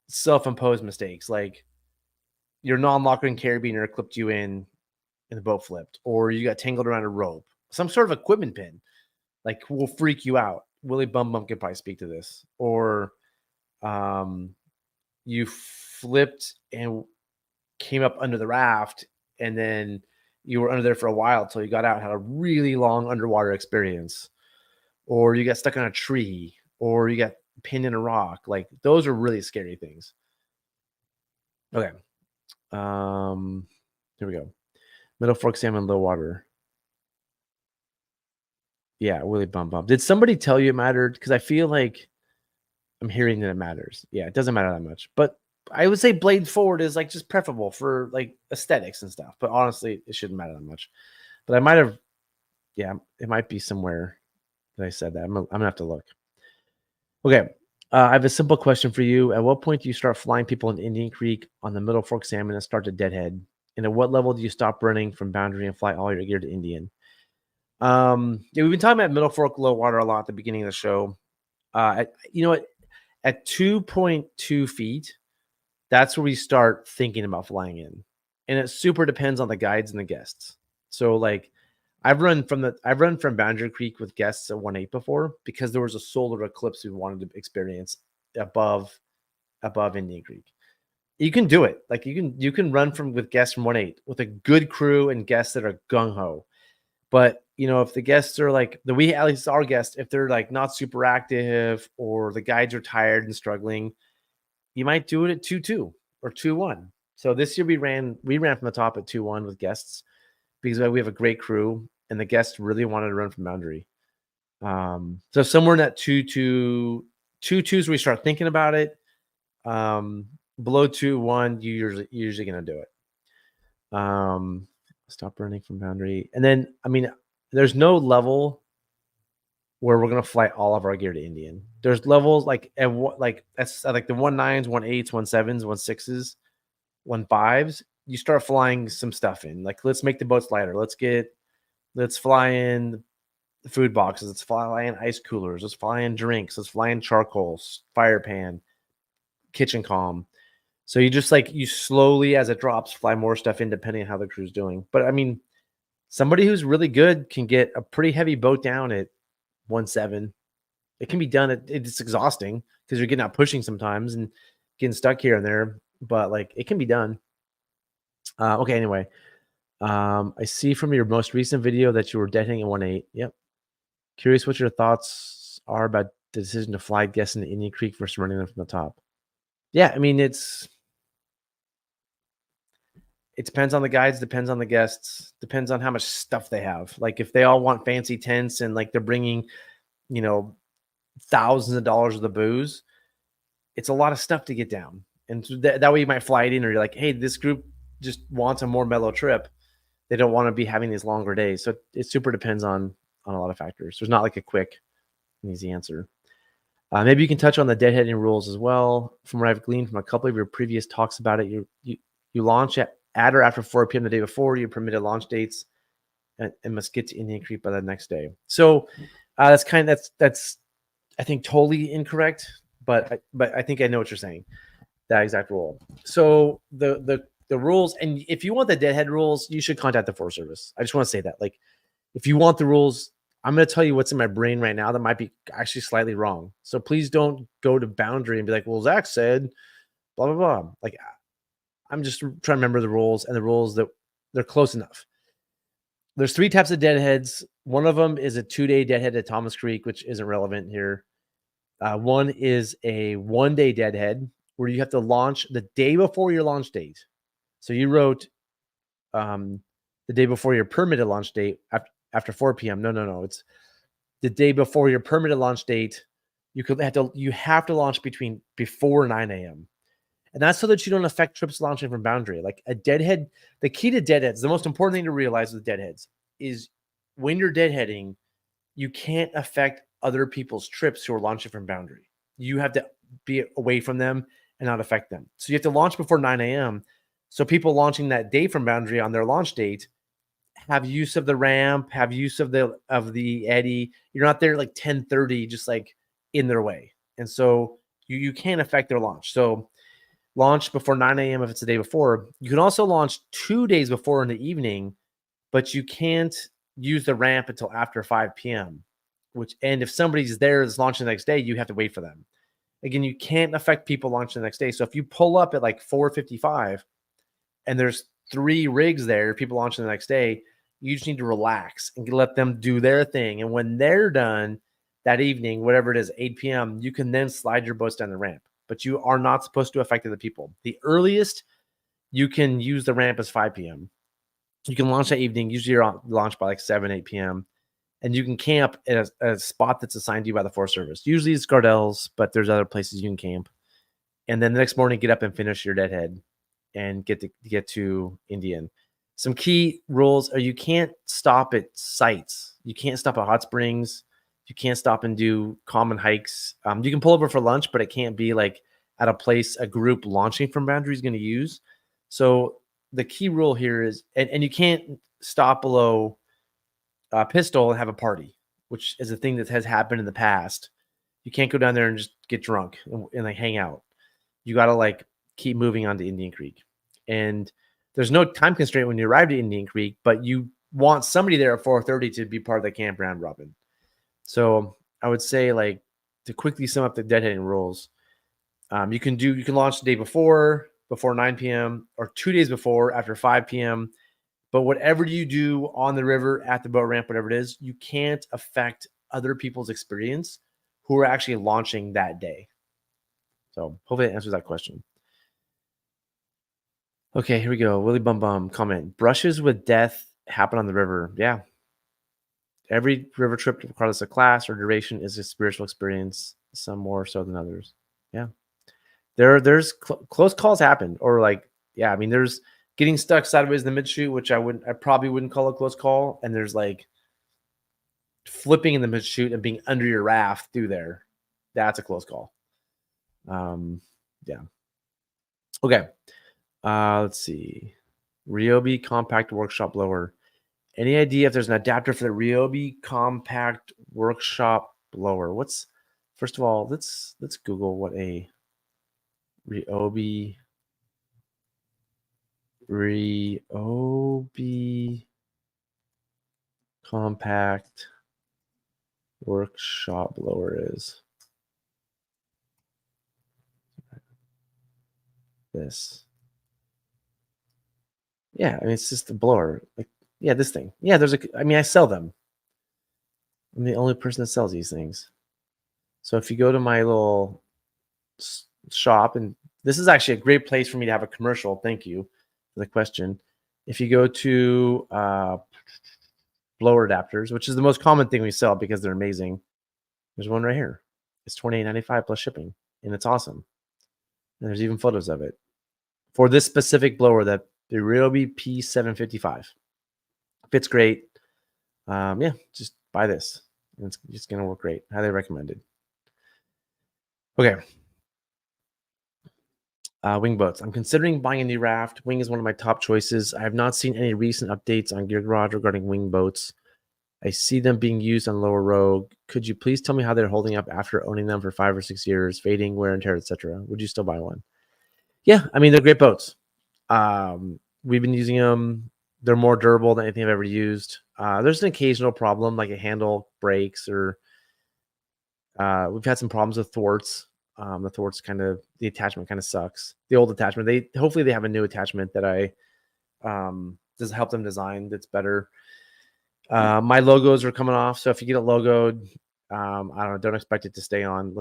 self-imposed mistakes. Like your non-lockering carabiner clipped you in and the boat flipped, or you got tangled around a rope, some sort of equipment pin, like will freak you out. Willie Bum Bum could probably speak to this. Or you flipped and came up under the raft, and then you were under there for a while until you got out and had a really long underwater experience. Or you got stuck on a tree, or you got pinned in a rock. Like those are really scary things. Okay. Here we go. Middle Fork salmon, low water. Yeah, Willie Bum Bum. Did somebody tell you it mattered? Because I feel like I'm hearing that it matters. Yeah, it doesn't matter that much. But I would say blade forward is like just preferable for like aesthetics and stuff. But honestly, it shouldn't matter that much. But I might have, yeah, it might be somewhere that I said that. I'm gonna have to look. Okay. I have a simple question for you. At what point do you start flying people in Indian Creek on the Middle Fork salmon and start to deadhead? And at what level do you stop running from boundary and fly all your gear to Indian? Yeah, we've been talking about Middle Fork low water a lot at the beginning of the show. You know what? At 2.2 feet, that's where we start thinking about flying in. And it super depends on the guides and the guests. So like I've run from Boundary Creek with guests at 1.8 before because there was a solar eclipse we wanted to experience above Indian Creek. You can do it. Like you can run with guests from 1.8 with a good crew and guests that are gung ho. But you know, if the guests are like at least our guests, if they're like not super active or the guides are tired and struggling, you might do it at 2.2 or 2.1. So this year we ran from the top at 2.1 with guests because we have a great crew and the guests really wanted to run from boundary. So somewhere in that 2.2 is where we start thinking about it. below 2-1, you're usually going to do it. Stop running from boundary. And then, I mean, there's no level where we're gonna fly all of our gear to Indian. There's levels like at what like that's like the 1.9s, 1.8s, 1.7s, 1.6s, 1.5s. You start flying some stuff in. Like let's make the boats lighter. Let's fly in food boxes. Let's fly in ice coolers. Let's fly in drinks. Let's fly in charcoal, fire pan, kitchen calm. So you just like you slowly as it drops fly more stuff in depending on how the crew's doing. But I mean, somebody who's really good can get a pretty heavy boat down at 1.7. It can be done. It's exhausting because you're getting out pushing sometimes and getting stuck here and there, but like it can be done. Okay. Anyway, I see from your most recent video that you were deadheading at 1.8. Yep. Curious what your thoughts are about the decision to fly guests into Indian Creek versus running them from the top. Yeah, I mean it depends on the guides, depends on the guests, depends on how much stuff they have. Like if they all want fancy tents and like they're bringing, you know, thousands of dollars worth of booze, it's a lot of stuff to get down. And so that way you might fly it in, or you're like, hey, this group just wants a more mellow trip. They don't want to be having these longer days. So it super depends on a lot of factors. There's not like a quick and easy answer. Maybe you can touch on the deadheading rules as well. From what I've gleaned from a couple of your previous talks about it, you launch at or after 4 p.m. the day before. You permitted launch dates and must get to Indian Creek by the next day. So that's I think totally incorrect, but I think I know what you're saying. That exact rule. So the rules, and if you want the deadhead rules, you should contact the Forest Service. I just want to say that, like, if you want the rules, I'm going to tell you what's in my brain right now that might be actually slightly wrong. So please don't go to Boundary and be like, well, Zach said, blah, blah, blah. Like, I'm just trying to remember the rules, and the rules that they're close enough. There's 3 types of deadheads. One of them is a 2-day deadhead at Thomas Creek, which isn't relevant here. One is a 1-day deadhead where you have to launch the day before your launch date. So you wrote the day before your permitted launch date after 4 p.m. No. It's the day before your permitted launch date. You have to launch before 9 a.m. And that's so that you don't affect trips launching from Boundary. Like a deadhead, the key to deadheads, the most important thing to realize with deadheads is when you're deadheading, you can't affect other people's trips who are launching from Boundary. You have to be away from them and not affect them. So you have to launch before 9 a.m. So people launching that day from Boundary on their launch date have use of the ramp, have use of the eddy. You're not there like 10:30, just like in their way. And so you can't affect their launch. So launch before 9 a.m. if it's the day before. You can also launch 2 days before in the evening, but you can't use the ramp until after 5 p.m. And if somebody's there that's launching the next day, you have to wait for them. Again, you can't affect people launching the next day. So if you pull up at like 4:55 and there's 3 rigs there, people launching the next day, you just need to relax and let them do their thing. And when they're done that evening, whatever it is, 8 p.m., you can then slide your boats down the ramp. But you are not supposed to affect other people. The earliest you can use the ramp is 5 p.m. You can launch that evening. Usually you're on launch by like 7, 8 p.m. And you can camp at a spot that's assigned to you by the Forest Service. Usually it's Gardell's, but there's other places you can camp. And then the next morning, get up and finish your deadhead and get to Indian. Some key rules are you can't stop at sites. You can't stop at hot springs. You can't stop and do common hikes. You can pull over for lunch, but it can't be like at a place a group launching from Boundary is going to use. So the key rule here is, and you can't stop below Pistol and have a party, which is a thing that has happened in the past. You can't go down there and just get drunk and like hang out. You got to like keep moving on to Indian Creek. And there's no time constraint when you arrive at Indian Creek, but you want somebody there at 4:30 to be part of the camp round robin. So I would say, like, to quickly sum up the deadheading rules, you can launch the day before 9 p.m. or 2 days before after 5 p.m. But whatever you do on the river, at the boat ramp, whatever it is, you can't affect other people's experience who are actually launching that day. So hopefully that answers that question. Okay, here we go. Willie Bum Bum comment. Brushes with death happen on the river. Yeah. Every river trip, regardless of class or duration, is a spiritual experience, some more so than others. Yeah. There's close calls happen, or like, yeah, I mean, there's getting stuck sideways in the mid chute, which I probably wouldn't call a close call, and there's like flipping in the mid chute and being under your raft through there. That's a close call. Yeah. Okay. Let's see. Ryobi compact workshop blower. Any idea if there's an adapter for the Ryobi compact workshop blower? First of all, let's Google what a Ryobi compact workshop blower is. This. Yeah, I mean, it's just a blower. Like, yeah, this thing. Yeah, I sell them. I'm the only person that sells these things. So if you go to my little shop, and this is actually a great place for me to have a commercial. Thank you for the question. If you go to blower adapters, which is the most common thing we sell because they're amazing. There's one right here. It's $28.95 plus shipping, and it's awesome. And there's even photos of it for this specific blower, that the Ryobi P755. Fits great. Yeah, just buy this. It's just gonna work great. Highly recommended. Okay. Wing boats. I'm considering buying a new raft. Wing is one of my top choices. I have not seen any recent updates on Gear Garage regarding wing boats. I see them being used on Lower Rogue. Could you please tell me how they're holding up after owning them for 5 or 6 years, fading, wear and tear, etc.? Would you still buy one? Yeah, I mean, they're great boats. We've been using them. They're more durable than anything I've ever used. There's an occasional problem, like a handle breaks, or we've had some problems with thwarts. The thwarts the attachment kind of sucks. The old attachment, hopefully they have a new attachment that I does help them design that's better. My logos are coming off, so if you get it logoed, I don't expect it to stay on.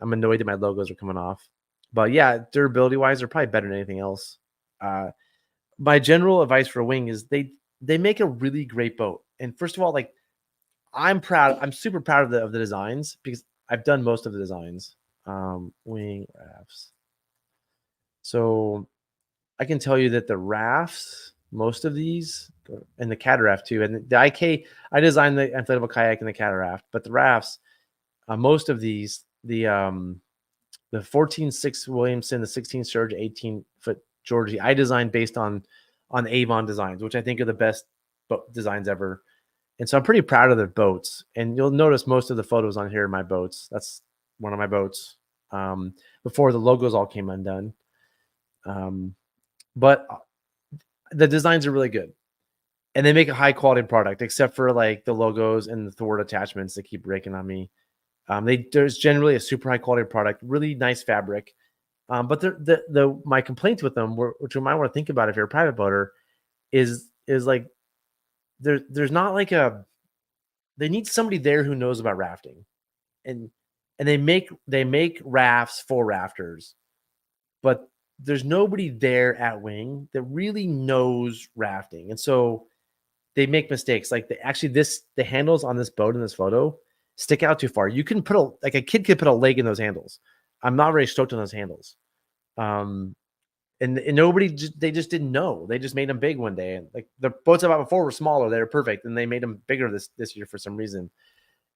I'm annoyed that my logos are coming off. But yeah, durability wise, they're probably better than anything else. My general advice for a wing is they make a really great boat. And first of all, like, I'm super proud of the designs, because I've done most of the designs. Wing rafts. So I can tell you that the rafts, most of these, and the cataract too, and the IK, I designed the inflatable kayak and the cataract, but the rafts, most of these, the 14.6 Williamson, the 16 Surge, 18-foot Georgie, I designed based on Avon designs, which I think are the best boat designs ever. And so I'm pretty proud of their boats. And you'll notice most of the photos on here are my boats. That's one of my boats. Before the logos all came undone. But the designs are really good. And they make a high quality product, except for like the logos and the thwart attachments that keep breaking on me. There's generally a super high quality product, really nice fabric. But my complaints with them, which you might want to think about if you're a private boater, is like there's not like they need somebody there who knows about rafting, and they make rafts for rafters, but there's nobody there at Wing that really knows rafting, and so they make mistakes. Like the handles on this boat in this photo stick out too far. You can put a kid could put a leg in those handles. I'm not very stoked on those handles. And they just didn't know. They just made them big one day. And like the boats I bought before were smaller. They were perfect. And they made them bigger this year for some reason,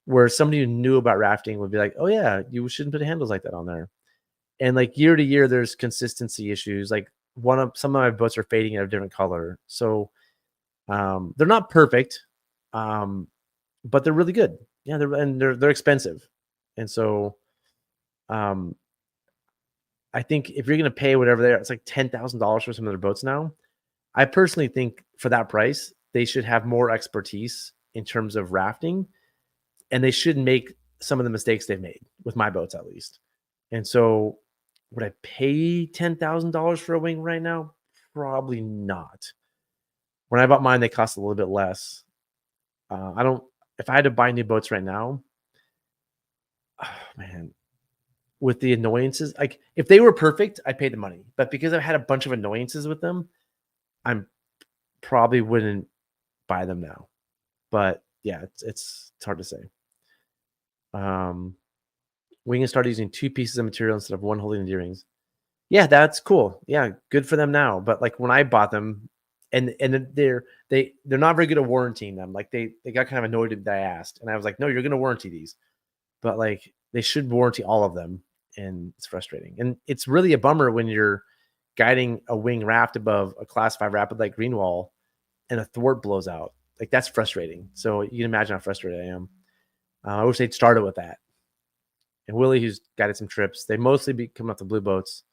where somebody who knew about rafting would be like, oh yeah, you shouldn't put handles like that on there. And like year to year, there's consistency issues. Like some of my boats are fading at a different color. So they're not perfect, but they're really good. Yeah, they're expensive. And so I think if you're going to pay whatever they are, it's like $10,000 for some of their boats now. I personally think for that price, they should have more expertise in terms of rafting, and they shouldn't make some of the mistakes they've made with my boats, at least. And so would I pay $10,000 for a wing right now? Probably not. When I bought mine, they cost a little bit less. If I had to buy new boats right now, oh, man, with the annoyances, like if they were perfect, I'd pay the money. But because I've had a bunch of annoyances with them, I'm probably wouldn't buy them now. But yeah, it's hard to say. Wing started using 2 pieces of material instead of one holding the D-rings. Yeah, that's cool. Yeah, good for them now. But like when I bought them, and then they're not very good at warranting them. Like they got kind of annoyed that I asked, and I was like, no, you're gonna warranty these, but like they should warranty all of them, and it's frustrating. And it's really a bummer when you're guiding a wing raft above a class 5 rapid like Greenwall and a thwart blows out. Like that's frustrating. So you can imagine how frustrated I am. I wish they'd started with that. And Willie, who's guided some trips, they mostly be coming off the blue boats.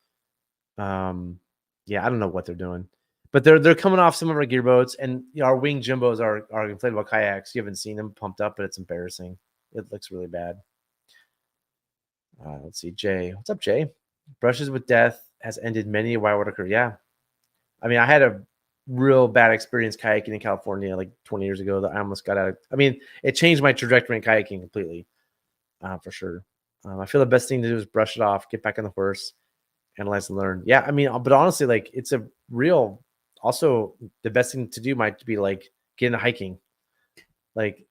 Yeah, I don't know what they're doing, but they're coming off some of our gear boats, and our wing jumbos are inflatable kayaks. You haven't seen them pumped up, but it's embarrassing. It looks really bad. Let's see, Jay. What's up, Jay? Brushes with death has ended many a whitewater career. Yeah, I mean, I had a real bad experience kayaking in California like 20 years ago that I almost got out of. I mean, it changed my trajectory in kayaking completely, for sure. I feel the best thing to do is brush it off, get back on the horse, analyze and learn. Yeah, I mean, but honestly, like it's a real. Also, the best thing to do might be like get into hiking. Like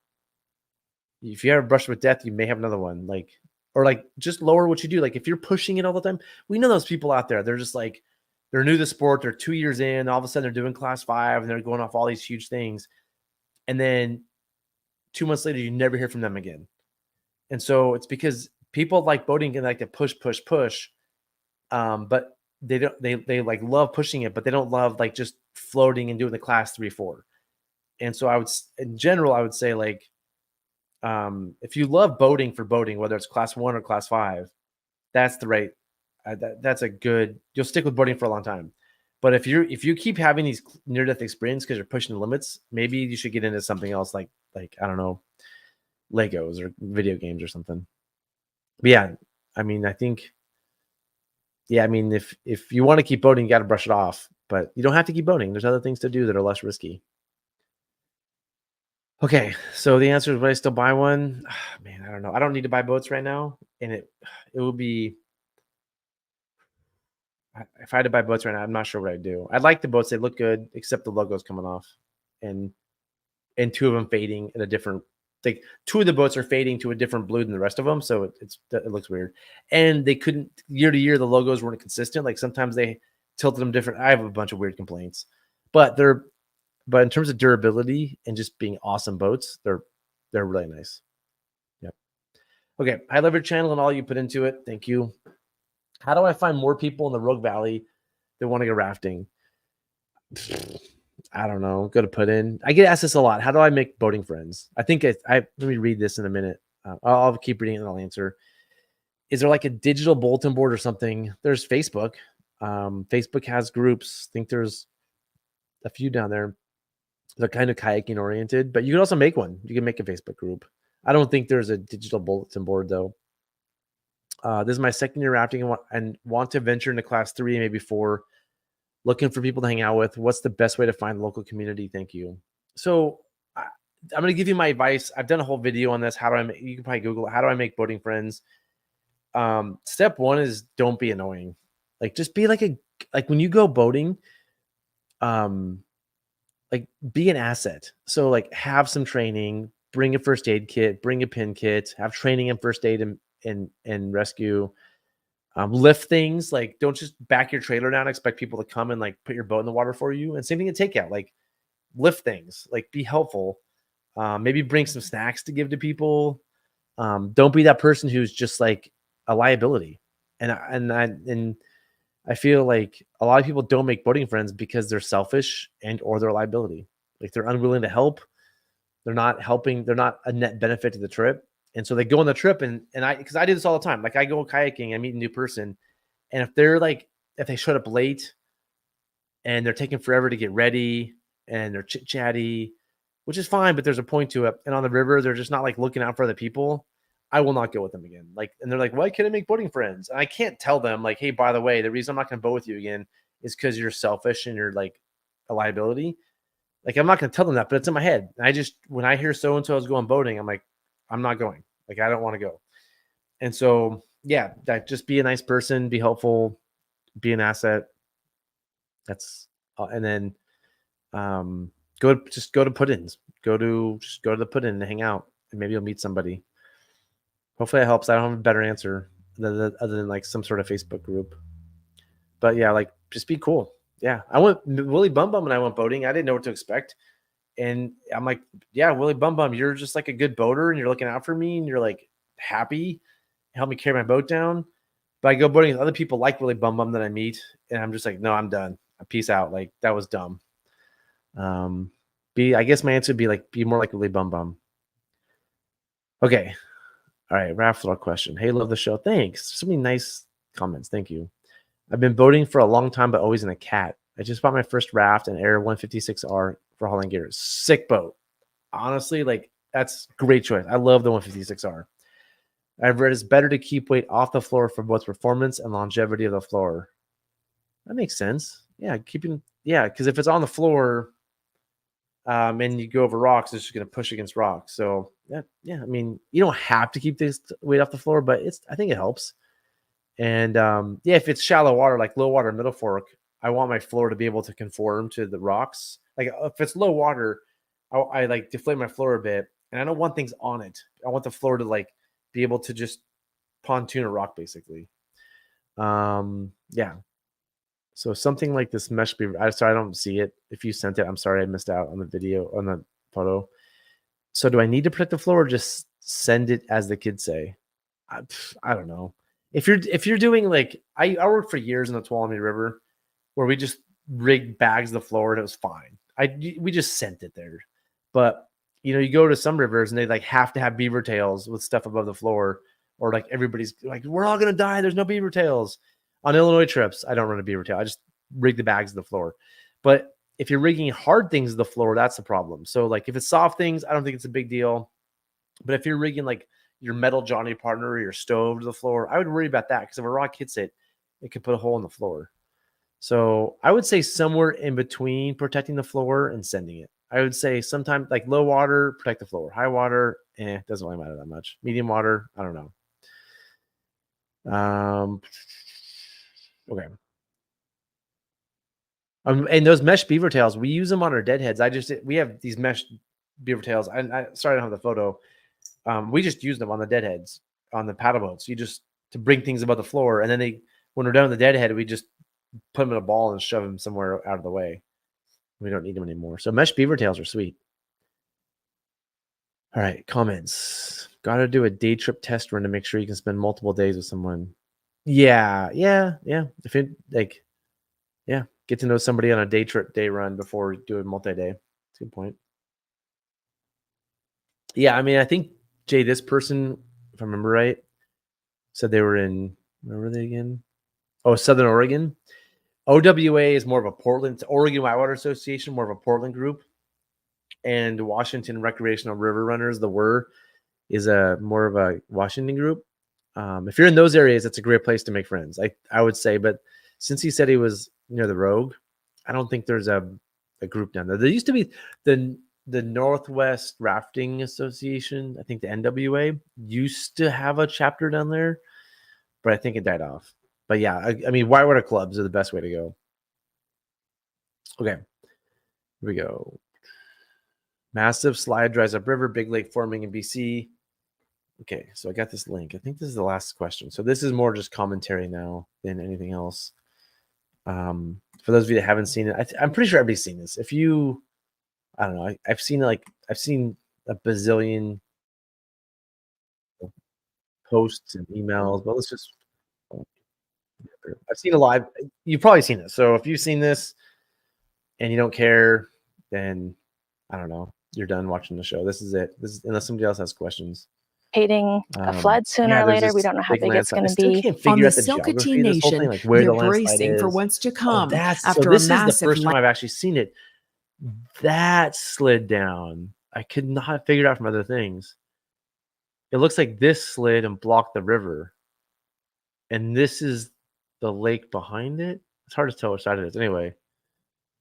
if you have a brush with death, you may have another one. Like or like just lower what you do. Like if you're pushing it all the time, we know those people out there. They're just like they're new to the sport. They're 2 years in. All of a sudden, they're doing class 5 and they're going off all these huge things. And then 2 months later, you never hear from them again. And so it's because people like boating and like to push, push, push. But they don't they like love pushing it, but they don't love like just floating and doing the class 3, 4. And so in general, I would say like if you love boating for boating, whether it's class 1 or class 5, that's the right that's a good you'll stick with boating for a long time. But if you keep having these near death experience because you're pushing the limits, maybe you should get into something else like I don't know, Legos or video games or something. But yeah, I mean, I think yeah, I mean, if you want to keep boating, you got to brush it off, but you don't have to keep boating. There's other things to do that are less risky. Okay, so the answer is, would I still buy one? Man, I don't know. I don't need to buy boats right now, and it will be if I had to buy boats right now, I'm not sure what I'd do. I like the boats; they look good, except the logo's coming off, and and two of them fading in a different. Like two of the boats are fading to a different blue than the rest of them, so it looks weird. And they couldn't year to year the logos weren't consistent. Like sometimes they tilted them different. I have a bunch of weird complaints, but but in terms of durability and just being awesome boats, they're really nice. Yep. Okay, I love your channel and all you put into it. Thank you. How do I find more people in the Rogue Valley that want to go rafting? I don't know. Go to put in. I get asked this a lot. How do I make boating friends? I think let me read this in a minute. I'll keep reading it and I'll answer. Is there like a digital bulletin board or something? There's Facebook. Facebook has groups. I think there's a few down there. They're kind of kayaking oriented, but you can also make one. You can make a Facebook group. I don't think there's a digital bulletin board though. This is my second year rafting and want to venture into class 3, maybe 4. Looking for people to hang out with. What's the best way to find local community? Thank you. So I'm going to give you my advice. I've done a whole video on this. You can probably Google it. How do I make boating friends? Step 1 is don't be annoying. Like just be like when you go boating, like be an asset. So like have some training, bring a first aid kit, bring a pin kit, have training in first aid and rescue. Lift things, like don't just back your trailer down, expect people to come and like put your boat in the water for you. And same thing at takeout, like lift things, like be helpful. Maybe bring some snacks to give to people. Don't be that person who's just like a liability. And I feel like a lot of people don't make boating friends because they're selfish or they're a liability. Like they're unwilling to help. They're not helping. They're not a net benefit to the trip. And so they go on the trip because I do this all the time. Like I go kayaking, I meet a new person. And if they showed up late and they're taking forever to get ready and they're chit chatty, which is fine, but there's a point to it. And on the river, they're just not like looking out for other people. I will not go with them again. Like, and they're like, why can't I make boating friends? And I can't tell them like, hey, by the way, the reason I'm not going to boat with you again is because you're selfish and you're like a liability. Like, I'm not going to tell them that, but it's in my head. And when I hear so-and-so is going boating, I'm like, I'm not going. Like, I don't want to go. And so, yeah, that just be a nice person, be helpful, be an asset. That's, and then go to put-ins, go to the put-in to hang out and maybe you'll meet somebody. Hopefully that helps. I don't have a better answer other than like some sort of Facebook group. But yeah, like just be cool. Yeah, I went Willie Bum Bum and I went boating. I didn't know what to expect, and I'm like, yeah, Willie Bum Bum, you're just like a good boater, and you're looking out for me, and you're like happy, help me carry my boat down. But I go boating with other people like Willie Bum Bum that I meet, and I'm just like, no, I'm done. Peace out. Like that was dumb. I guess my answer would be like, be more like Willie Bum Bum. Okay. All right. Raft little question. Hey, love the show. Thanks. So many nice comments. Thank you. I've been boating for a long time, but always in a cat. I just bought my first Raft, an Air 156R for hauling gear. Sick boat. Honestly, like that's great choice. I love the 156R. I've read it's better to keep weight off the floor for both performance and longevity of the floor. That makes sense. Yeah, because if it's on the floor, and you go over rocks, it's just going to push against rocks. So I mean, you don't have to keep this weight off the floor, but I think it helps. And if it's shallow water, like low water, middle fork, I want my floor to be able to conform to the rocks. Like if it's low water, I like deflate my floor a bit, and I don't want things on it. I want the floor to like be able to just pontoon a rock, basically. Yeah. So something like this mesh beaver. I don't see it. If you sent it, I'm sorry I missed out on the video, on the photo. So do I need to protect the floor or just send it, as the kids say? I don't know. If you're doing like I worked for years in the Tuolumne River where we just rigged bags of the floor and it was fine. We just sent it there. But you go to some rivers and they like have to have beaver tails with stuff above the floor, or like everybody's like, we're all gonna die. There's no beaver tails. On Illinois trips, I don't run a beaver tail. I just rig the bags of the floor. But if you're rigging hard things to the floor, that's the problem. So like if it's soft things, I don't think it's a big deal. But if you're rigging like your metal Johnny partner or your stove to the floor, I would worry about that, because if a rock hits it, it could put a hole in the floor. So I would say somewhere in between protecting the floor and sending it. I would say sometime like low water, protect the floor. High water, doesn't really matter that much. Medium water, I don't know. Okay. And those mesh beaver tails, we use them on our deadheads. We have these mesh beaver tails. I sorry, I don't have the photo. We just use them on the deadheads, on the paddle boats. To bring things above the floor, and then when we're done with the deadhead, we just put them in a ball and shove them somewhere out of the way. We don't need them anymore. So mesh beaver tails are sweet. All right, comments. Got to do a day trip test run to make sure you can spend multiple days with someone. Yeah. If it get to know somebody on a day run before doing multi-day. That's a good point. Yeah, I mean, I think Jay, this person, if I remember right, said they were in, where were they again? Oh, Southern Oregon. OWA is more of a Portland, it's Oregon Whitewater Association, more of a Portland group. And Washington Recreational River Runners, the WER, is more of a Washington group. If you're in those areas, it's a great place to make friends, I would say. But since he said he was near the Rogue, I don't think there's a group down there. There used to be the Northwest Rafting Association. I think the NWA used to have a chapter down there, but I think it died off. But yeah, I mean, whitewater clubs are the best way to go. Okay, here we go. Massive slide dries up river, big lake forming in BC. Okay, so I got this link. I think this is the last question. So this is more just commentary now than anything else. For those of you that haven't seen it, I'm pretty sure everybody's seen this. If you, I don't know, I've seen a bazillion posts and emails, but let's just, I've seen a lot. You've probably seen this. So if you've seen this and you don't care, then I don't know, you're done watching the show. This is it. Unless somebody else has questions. Hating a flood sooner or later. We don't know how big it's going to be. On the Silkatee Nation, like where they're the landslide bracing for is. what's to come. So this is the first time I've actually seen it. That slid down. I could not figure it out from other things. It looks like this slid and blocked the river. And this is the lake behind it. It's hard to tell which side it is. Anyway,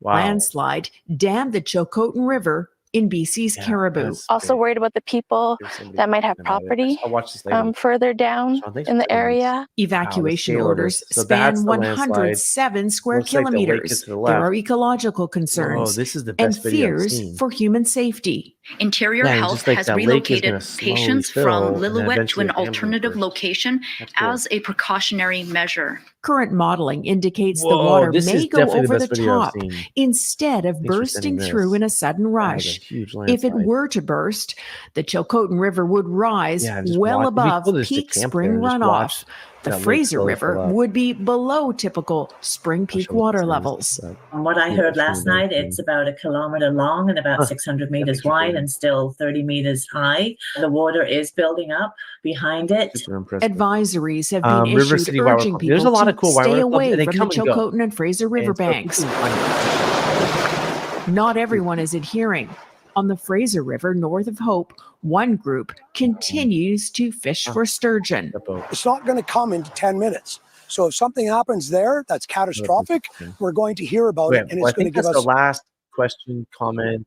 wow. Landslide dammed the Chilcotin River in BC's Yeah, Caribou. that's Also great. worried about the people There's somebody that might have talking about it. property I'll watch this later. further down Sean, thanks in for the sending this. area. Evacuation scale of orders this. So that's span the landslide. 107 square Looks like the lake is kilometers. to the There left. are ecological Whoa, concerns this is the and best video I've fears seen. for human safety. Interior Yeah, and Health just like has that lake is relocated gonna slowly patients fill, from and then Lillooet to eventually an a family alternative burst. location That's cool. as a precautionary measure. Current modeling indicates the Whoa, water this may is go definitely the over the best video I've top seen. instead of Thanks for bursting sending through this. in a sudden That is a rush. huge If it landslide. were to burst, the Chilcotin River would rise Yeah, and just well watch. It'd be above cool to just peak camp spring there and just runoff. watch The that lake Fraser slowly River fill up. would be below typical spring I'll peak show what water this is. levels. From what I heard last night, it's about a kilometer long and about 600 meters wide and still 30 meters high. The water is building up behind it. Super impressive. Advisories have been River issued City Whitewater urging Club. There's a people lot to of cool stay whitewater clubs, away and they from the come and go. Chilcotin and Fraser River And so if banks. you can find- Not everyone is adhering. On the Fraser River north of Hope, one group continues to fish for sturgeon. that boat. It's not going to come into 10 minutes. So if something happens there that's catastrophic, interesting. we're going to hear about Okay, it, and well, I it's going to think give that's us. the last question, comment.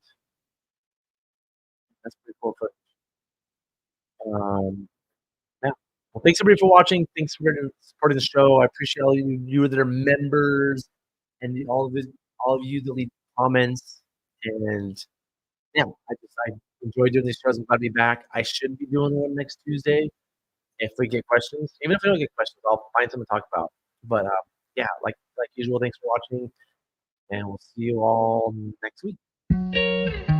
That's pretty cool. Yeah. Well, thanks everybody for watching. Thanks for supporting the show. I appreciate all you that are members and all of you that leave comments. And yeah, I enjoy doing these shows. I'm glad to be back. I should be doing one next Tuesday if we get questions. Even if we don't get questions, I'll find something to talk about. But yeah, like usual, thanks for watching, and we'll see you all next week.